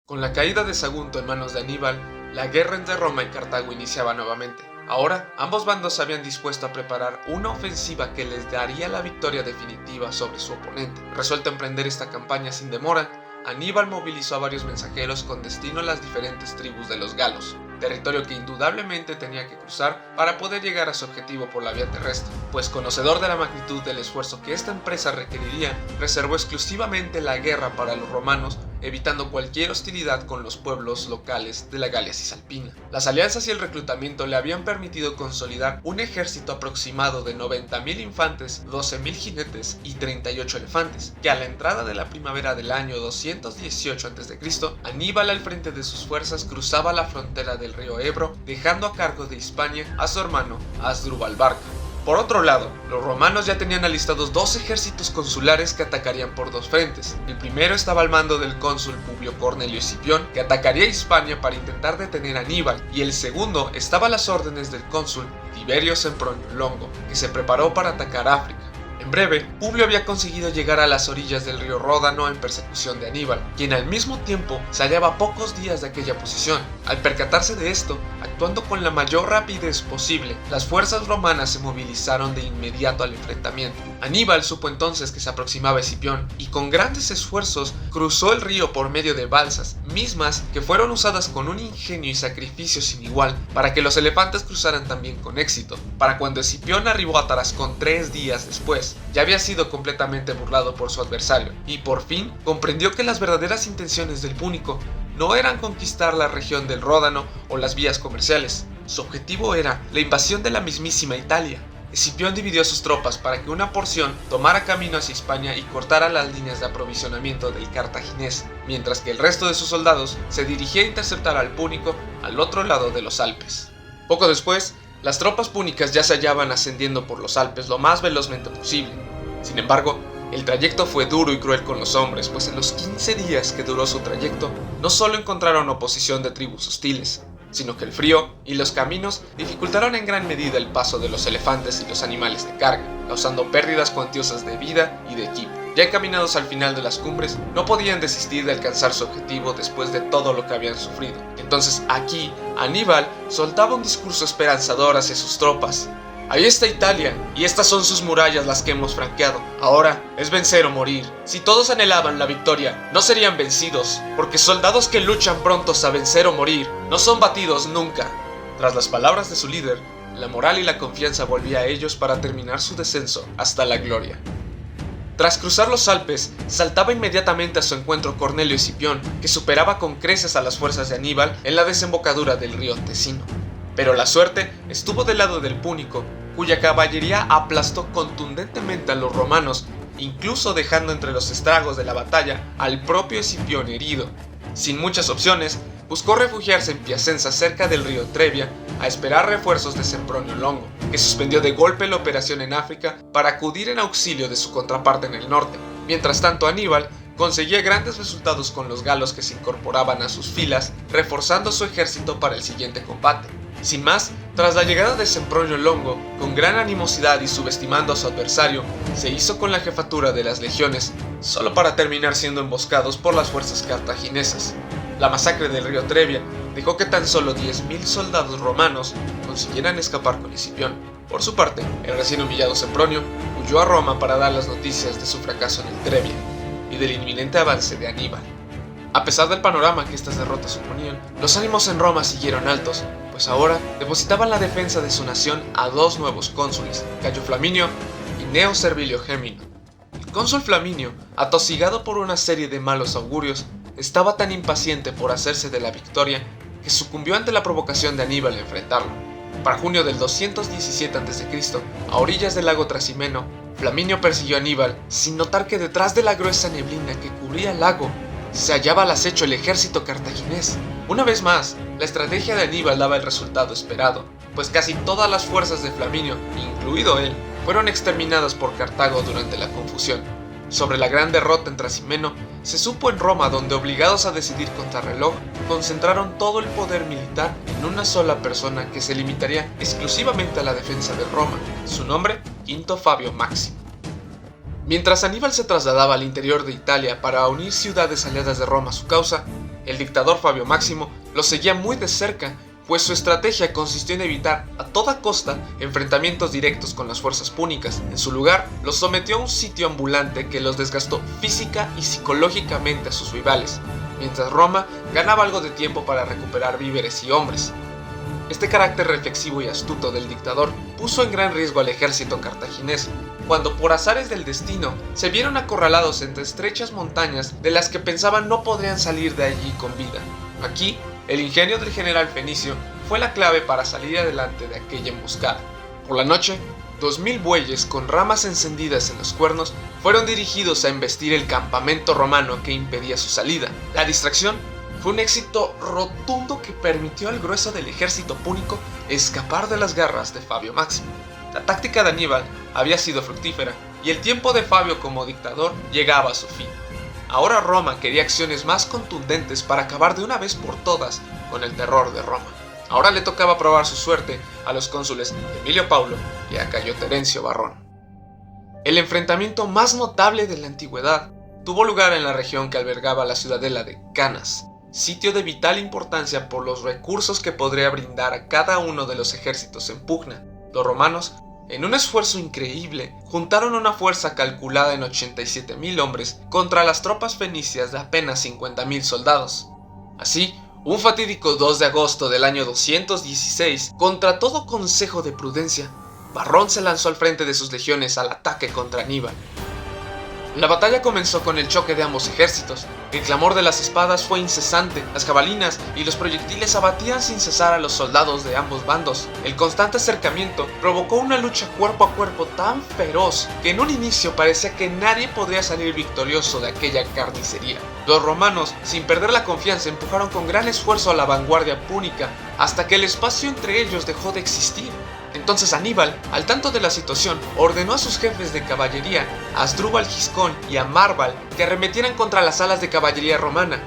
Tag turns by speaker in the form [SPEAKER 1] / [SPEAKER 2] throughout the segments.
[SPEAKER 1] Con la caída de Sagunto en manos de Aníbal, la guerra entre Roma y Cartago iniciaba nuevamente. Ahora, ambos bandos se habían dispuesto a preparar una ofensiva que les daría la victoria definitiva sobre su oponente. Resuelto a emprender esta campaña sin demora, Aníbal movilizó a varios mensajeros con destino a las diferentes tribus de los galos, territorio que indudablemente tenía que cruzar para poder llegar a su objetivo por la vía terrestre, pues conocedor de la magnitud del esfuerzo que esta empresa requeriría, reservó exclusivamente la guerra para los romanos, evitando cualquier hostilidad con los pueblos locales de la Galia Cisalpina. Las alianzas y el reclutamiento le habían permitido consolidar un ejército aproximado de 90.000 infantes, 12.000 jinetes y 38 elefantes, que a la entrada de la primavera del año 218 a.C., Aníbal al frente de sus fuerzas cruzaba la frontera del río Ebro, dejando a cargo de Hispania a su hermano Asdrúbal Barca. Por otro lado, los romanos ya tenían alistados dos ejércitos consulares que atacarían por dos frentes. El primero estaba al mando del cónsul Publio Cornelio Escipión, que atacaría a Hispania para intentar detener a Aníbal, y el segundo estaba a las órdenes del cónsul Tiberio Sempronio Longo, que se preparó para atacar África. En breve, Publio había conseguido llegar a las orillas del río Ródano en persecución de Aníbal, quien al mismo tiempo se hallaba a pocos días de aquella posición. Al percatarse de esto, actuando con la mayor rapidez posible, las fuerzas romanas se movilizaron de inmediato al enfrentamiento. Aníbal supo entonces que se aproximaba Escipión y con grandes esfuerzos cruzó el río por medio de balsas, mismas que fueron usadas con un ingenio y sacrificio sin igual para que los elefantes cruzaran también con éxito. Para cuando Escipión arribó a Tarascón 3 días después, ya había sido completamente burlado por su adversario y por fin comprendió que las verdaderas intenciones del púnico no eran conquistar la región del Ródano o las vías comerciales. Su objetivo era la invasión de la mismísima Italia. Escipión dividió sus tropas para que una porción tomara camino hacia Hispania y cortara las líneas de aprovisionamiento del cartaginés, mientras que el resto de sus soldados se dirigía a interceptar al púnico al otro lado de los Alpes. Poco después, las tropas púnicas ya se hallaban ascendiendo por los Alpes lo más velozmente posible. Sin embargo, el trayecto fue duro y cruel con los hombres, pues en los 15 días que duró su trayecto, no solo encontraron oposición de tribus hostiles, sino que el frío y los caminos dificultaron en gran medida el paso de los elefantes y los animales de carga, causando pérdidas cuantiosas de vida y de equipo. Ya encaminados al final de las cumbres, no podían desistir de alcanzar su objetivo después de todo lo que habían sufrido. Entonces aquí, Aníbal soltaba un discurso esperanzador hacia sus tropas. Ahí está Italia, y estas son sus murallas las que hemos franqueado. Ahora es vencer o morir. Si todos anhelaban la victoria, no serían vencidos, porque soldados que luchan prontos a vencer o morir, no son batidos nunca. Tras las palabras de su líder, la moral y la confianza volvía a ellos para terminar su descenso hasta la gloria. Tras cruzar los Alpes, saltaba inmediatamente a su encuentro Cornelio Escipión, que superaba con creces a las fuerzas de Aníbal en la desembocadura del río Tesino. Pero la suerte estuvo del lado del púnico, cuya caballería aplastó contundentemente a los romanos, incluso dejando entre los estragos de la batalla al propio Escipión herido. Sin muchas opciones, buscó refugiarse en Piacenza cerca del río Trebia a esperar refuerzos de Sempronio Longo, que suspendió de golpe la operación en África para acudir en auxilio de su contraparte en el norte. Mientras tanto, Aníbal conseguía grandes resultados con los galos que se incorporaban a sus filas, reforzando su ejército para el siguiente combate. Sin más, tras la llegada de Sempronio Longo, con gran animosidad y subestimando a su adversario, se hizo con la jefatura de las legiones, solo para terminar siendo emboscados por las fuerzas cartaginesas. La masacre del río Trebia dejó que tan solo 10.000 soldados romanos consiguieran escapar con Escipión. Por su parte, el recién humillado Sempronio huyó a Roma para dar las noticias de su fracaso en el Trebia y del inminente avance de Aníbal. A pesar del panorama que estas derrotas suponían, los ánimos en Roma siguieron altos, pues ahora depositaban la defensa de su nación a dos nuevos cónsules, Cayo Flaminio y Gneo Servilio Gémino. El cónsul Flaminio, atosigado por una serie de malos augurios, estaba tan impaciente por hacerse de la victoria que sucumbió ante la provocación de Aníbal a enfrentarlo. Para junio del 217 a.C., a orillas del lago Trasimeno, Flaminio persiguió a Aníbal sin notar que detrás de la gruesa neblina que cubría el lago se hallaba al acecho el ejército cartaginés. Una vez más, la estrategia de Aníbal daba el resultado esperado, pues casi todas las fuerzas de Flaminio, incluido él, fueron exterminadas por Cartago durante la confusión. Sobre la gran derrota en Trasimeno, se supo en Roma, donde obligados a decidir contrarreloj, concentraron todo el poder militar en una sola persona que se limitaría exclusivamente a la defensa de Roma, su nombre, Quinto Fabio Máximo. Mientras Aníbal se trasladaba al interior de Italia para unir ciudades aliadas de Roma a su causa, El dictador Fabio Máximo lo seguía muy de cerca, pues su estrategia consistió en evitar a toda costa enfrentamientos directos con las fuerzas púnicas. En su lugar, los sometió a un sitio ambulante que los desgastó física y psicológicamente a sus rivales, mientras Roma ganaba algo de tiempo para recuperar víveres y hombres. Este carácter reflexivo y astuto del dictador puso en gran riesgo al ejército cartaginés, cuando por azares del destino se vieron acorralados entre estrechas montañas de las que pensaban no podrían salir de allí con vida. Aquí, el ingenio del general fenicio fue la clave para salir adelante de aquella emboscada. Por la noche, 2000 bueyes con ramas encendidas en los cuernos fueron dirigidos a embestir el campamento romano que impedía su salida. La distracción fue un éxito rotundo que permitió al grueso del ejército púnico escapar de las garras de Fabio Máximo. La táctica de Aníbal había sido fructífera y el tiempo de Fabio como dictador llegaba a su fin. Ahora Roma quería acciones más contundentes para acabar de una vez por todas con el terror de Roma. Ahora le tocaba probar su suerte a los cónsules Emilio Paulo y a Cayo Terencio Varrón. El enfrentamiento más notable de la antigüedad tuvo lugar en la región que albergaba la ciudadela de Canas, sitio de vital importancia por los recursos que podría brindar a cada uno de los ejércitos en pugna. Los romanos, en un esfuerzo increíble, juntaron una fuerza calculada en 87.000 hombres contra las tropas fenicias de apenas 50.000 soldados. Así, un fatídico 2 de agosto del año 216, contra todo consejo de prudencia, Varrón se lanzó al frente de sus legiones al ataque contra Aníbal. La batalla comenzó con el choque de ambos ejércitos. El clamor de las espadas fue incesante, las jabalinas y los proyectiles abatían sin cesar a los soldados de ambos bandos. El constante acercamiento provocó una lucha cuerpo a cuerpo tan feroz que en un inicio parecía que nadie podría salir victorioso de aquella carnicería. Los romanos, sin perder la confianza, empujaron con gran esfuerzo a la vanguardia púnica hasta que el espacio entre ellos dejó de existir. Entonces Aníbal, al tanto de la situación, ordenó a sus jefes de caballería, a Asdrúbal Giscón y a Marbal, que arremetieran contra las alas de caballería romana.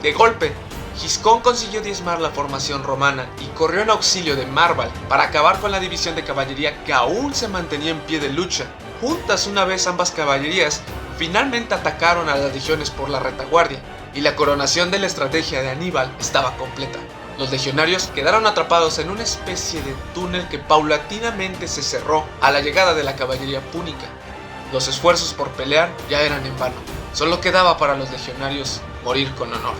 [SPEAKER 1] De golpe, Giscón consiguió diezmar la formación romana y corrió en auxilio de Marbal para acabar con la división de caballería que aún se mantenía en pie de lucha. Juntas una vez ambas caballerías, finalmente atacaron a las legiones por la retaguardia, y la coronación de la estrategia de Aníbal estaba completa. Los legionarios quedaron atrapados en una especie de túnel que paulatinamente se cerró a la llegada de la caballería púnica. Los esfuerzos por pelear ya eran en vano. Solo quedaba para los legionarios morir con honor.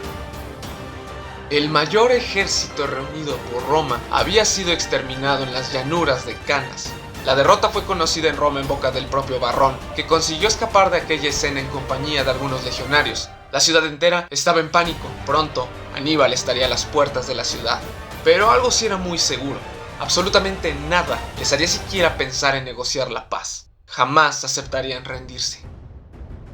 [SPEAKER 1] El mayor ejército reunido por Roma había sido exterminado en las llanuras de Canas. La derrota fue conocida en Roma en boca del propio Varrón, que consiguió escapar de aquella escena en compañía de algunos legionarios. La ciudad entera estaba en pánico. Pronto, Aníbal estaría a las puertas de la ciudad. Pero algo sí era muy seguro. Absolutamente nada les haría siquiera pensar en negociar la paz. Jamás aceptarían rendirse.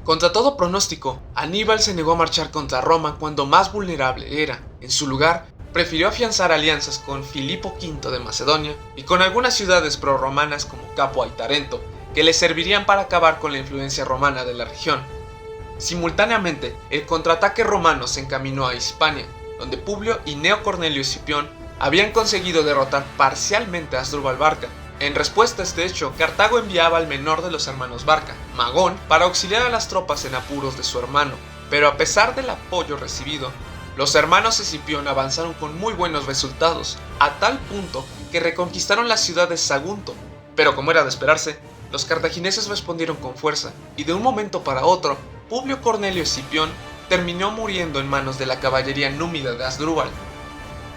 [SPEAKER 1] Contra todo pronóstico, Aníbal se negó a marchar contra Roma cuando más vulnerable era. En su lugar, prefirió afianzar alianzas con Filipo V de Macedonia y con algunas ciudades prorromanas como Capua y Tarento, que le servirían para acabar con la influencia romana de la región. Simultáneamente, el contraataque romano se encaminó a Hispania, donde Publio y Gneo Cornelio Escipión habían conseguido derrotar parcialmente a Asdrúbal Barca. En respuesta a este hecho, Cartago enviaba al menor de los hermanos Barca, Magón, para auxiliar a las tropas en apuros de su hermano, pero a pesar del apoyo recibido, los hermanos Escipión avanzaron con muy buenos resultados, a tal punto que reconquistaron la ciudad de Sagunto. Pero como era de esperarse, los cartagineses respondieron con fuerza, y de un momento para otro, Publio Cornelio Escipión terminó muriendo en manos de la caballería númida de Asdrúbal.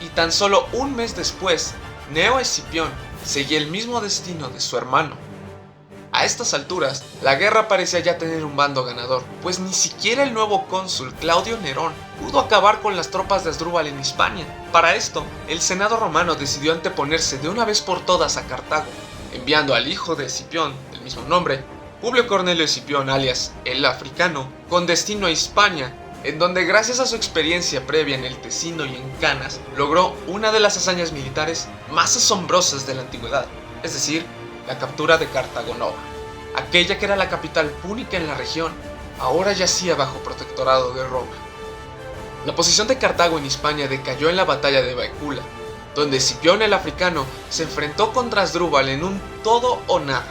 [SPEAKER 1] Y tan solo un mes después, Gneo Escipión seguía el mismo destino de su hermano. A estas alturas, la guerra parecía ya tener un bando ganador, pues ni siquiera el nuevo cónsul Claudio Nerón pudo acabar con las tropas de Asdrúbal en Hispania. Para esto, el Senado romano decidió anteponerse de una vez por todas a Cartago, enviando al hijo de Escipión, del mismo nombre, Publio Cornelio Escipión alias el Africano, con destino a Hispania, en donde gracias a su experiencia previa en el Tesino y en Canas, logró una de las hazañas militares más asombrosas de la antigüedad, es decir, la captura de Cartago Nova. Aquella que era la capital púnica en la región, ahora yacía bajo protectorado de Roma. La posición de Cartago en Hispania decayó en la batalla de Baecula, donde Escipión el Africano se enfrentó contra Asdrúbal en un todo o nada.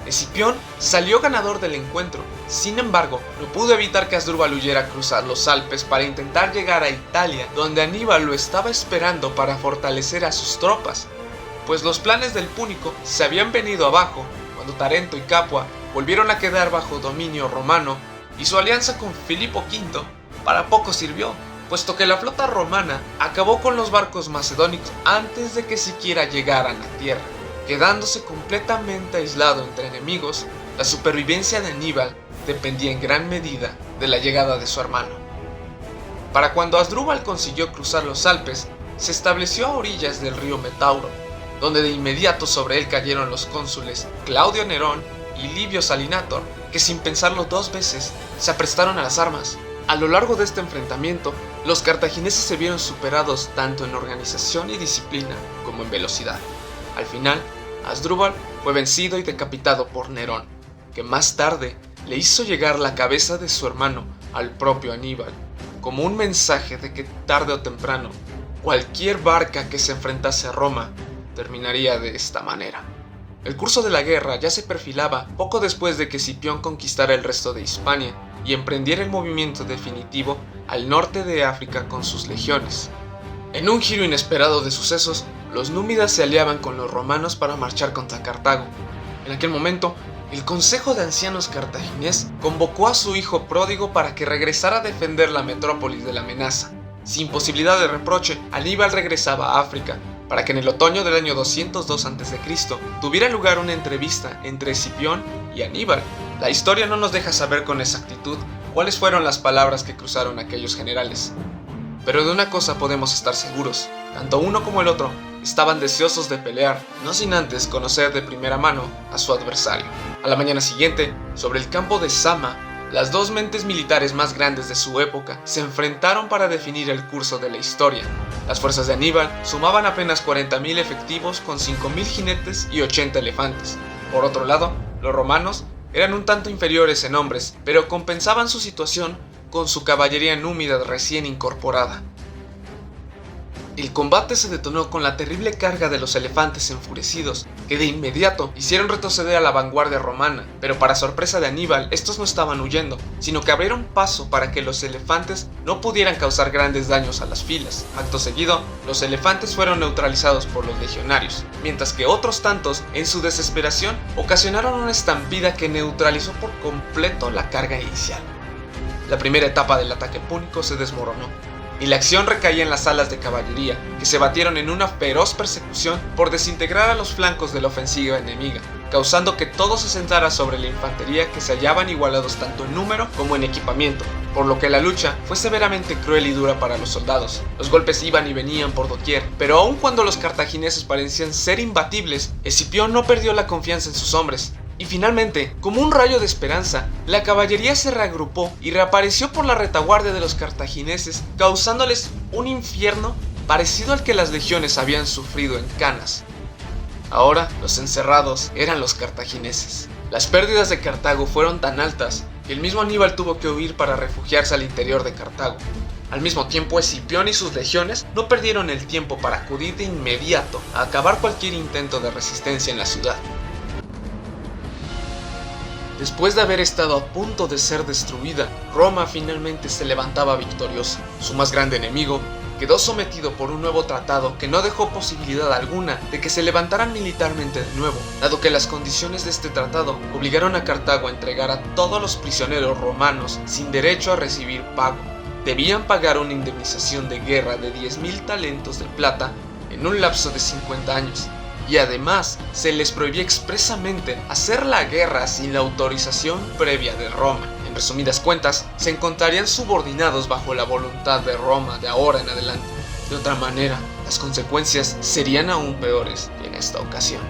[SPEAKER 1] Escipión salió ganador del encuentro. Sin embargo, no pudo evitar que Asdrúbal huyera a cruzar los Alpes para intentar llegar a Italia, donde Aníbal lo estaba esperando para fortalecer a sus tropas, pues los planes del púnico se habían venido abajo cuando Tarento y Capua volvieron a quedar bajo dominio romano, y su alianza con Filipo V para poco sirvió, puesto que la flota romana acabó con los barcos macedónicos antes de que siquiera llegaran a tierra. Quedándose completamente aislado entre enemigos, la supervivencia de Aníbal dependía en gran medida de la llegada de su hermano. Para cuando Asdrúbal consiguió cruzar los Alpes, se estableció a orillas del río Metauro, donde de inmediato sobre él cayeron los cónsules Claudio Nerón y Livio Salinator, que sin pensarlo dos veces se aprestaron a las armas. A lo largo de este enfrentamiento, los cartagineses se vieron superados tanto en organización y disciplina como en velocidad. Al final, Asdrúbal fue vencido y decapitado por Nerón, que más tarde le hizo llegar la cabeza de su hermano al propio Aníbal, como un mensaje de que tarde o temprano, cualquier barca que se enfrentase a Roma terminaría de esta manera. El curso de la guerra ya se perfilaba poco después de que Escipión conquistara el resto de Hispania y emprendiera el movimiento definitivo al norte de África con sus legiones. En un giro inesperado de sucesos, los númidas se aliaban con los romanos para marchar contra Cartago. En aquel momento, el Consejo de Ancianos cartaginés convocó a su hijo pródigo para que regresara a defender la metrópolis de la amenaza. Sin posibilidad de reproche, Aníbal regresaba a África para que en el otoño del año 202 a.C. tuviera lugar una entrevista entre Escipión y Aníbal. La historia no nos deja saber con exactitud cuáles fueron las palabras que cruzaron aquellos generales. Pero de una cosa podemos estar seguros, tanto uno como el otro estaban deseosos de pelear, no sin antes conocer de primera mano a su adversario. A la mañana siguiente, sobre el campo de Zama, las dos mentes militares más grandes de su época se enfrentaron para definir el curso de la historia. Las fuerzas de Aníbal sumaban apenas 40.000 efectivos con 5.000 jinetes y 80 elefantes. Por otro lado, los romanos eran un tanto inferiores en hombres, pero compensaban su situación con su caballería númida recién incorporada. El combate se detonó con la terrible carga de los elefantes enfurecidos, que de inmediato hicieron retroceder a la vanguardia romana, pero para sorpresa de Aníbal, estos no estaban huyendo, sino que abrieron paso para que los elefantes no pudieran causar grandes daños a las filas. Acto seguido, los elefantes fueron neutralizados por los legionarios, mientras que otros tantos, en su desesperación, ocasionaron una estampida que neutralizó por completo la carga inicial. La primera etapa del ataque púnico se desmoronó, y la acción recaía en las alas de caballería, que se batieron en una feroz persecución por desintegrar a los flancos de la ofensiva enemiga, causando que todo se centrara sobre la infantería, que se hallaban igualados tanto en número como en equipamiento, por lo que la lucha fue severamente cruel y dura para los soldados. Los golpes iban y venían por doquier, pero aun cuando los cartagineses parecían ser imbatibles, Escipión no perdió la confianza en sus hombres. Y finalmente, como un rayo de esperanza, la caballería se reagrupó y reapareció por la retaguardia de los cartagineses, causándoles un infierno parecido al que las legiones habían sufrido en Canas. Ahora, los encerrados eran los cartagineses. Las pérdidas de Cartago fueron tan altas que el mismo Aníbal tuvo que huir para refugiarse al interior de Cartago. Al mismo tiempo, Escipión y sus legiones no perdieron el tiempo para acudir de inmediato a acabar cualquier intento de resistencia en la ciudad. Después de haber estado a punto de ser destruida, Roma finalmente se levantaba victoriosa. Su más grande enemigo quedó sometido por un nuevo tratado que no dejó posibilidad alguna de que se levantaran militarmente de nuevo, dado que las condiciones de este tratado obligaron a Cartago a entregar a todos los prisioneros romanos sin derecho a recibir pago. Debían pagar una indemnización de guerra de 10.000 talentos de plata en un lapso de 50 años. Y además se les prohibía expresamente hacer la guerra sin la autorización previa de Roma. En resumidas cuentas, se encontrarían subordinados bajo la voluntad de Roma de ahora en adelante. De otra manera, las consecuencias serían aún peores que en esta ocasión.